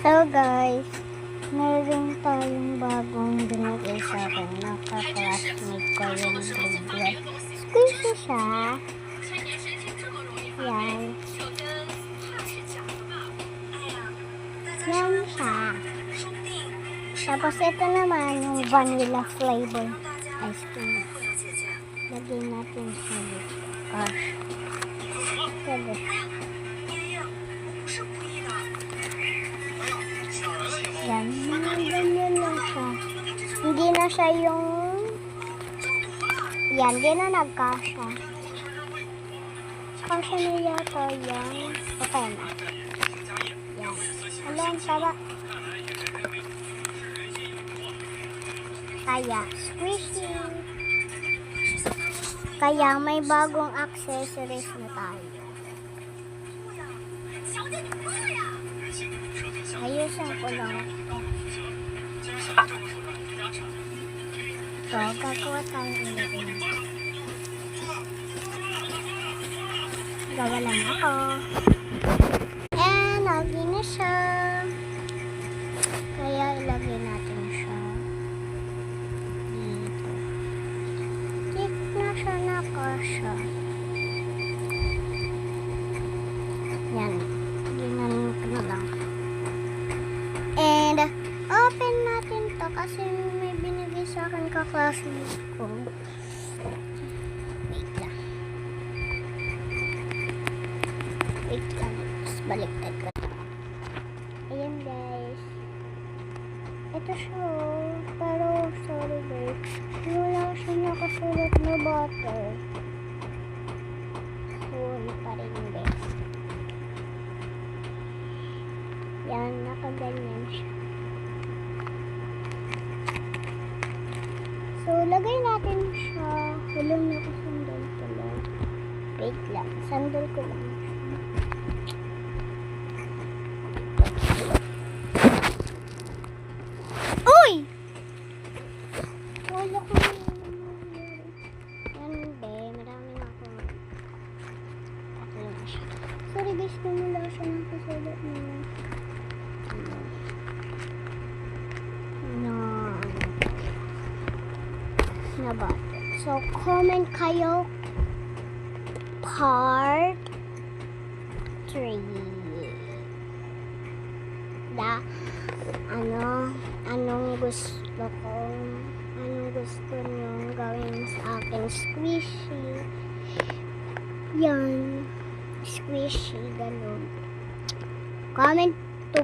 So guys, meron tayong bagong binigay sa akin na ka-classmate ko yung grade 1. Squishy siya. Yan. Yan siya. Tapos ito naman yung vanilla flavor ice cream. Lagyan natin sa gosh. Pwede. Yan, ganyan lang siya. Hindi na siya yung yan, di na nagkasya. Kasya na yata yan. Okay na. Yan. Alam, tara. Kaya, squishy. Kaya may bagong accessories na tayo. Ayusin ko lang. So, gagawa tayo ulit. Gawa lang ako. And, lagay na siya. Kaya, ilagay natin siya dito. Tik na siya na kasya. Yan. Ginanin ko na lang. And, open natin to kasi may binigay sa akin ka-classmate ko. Wait lang. Wait lang. Tapos baliktad ko. Ayan guys. Ito siya. Pero, sorry guys. Wala siya nakasulat na butter. So, ano pa rin guys. Yan, nakaganyan siya. So, lagay natin siya. Walang nakasandal ko lang. Wait lang. Sandal ko lang siya. Uy! Wala ko na. Yan, be. Marami na ako. Ito na siya. Sorry guys, wala siya nakasulat na. Na ba? So, comment kayo part 3 da anong gusto nyo gawin sa akin squishy yan squishy ganun comment to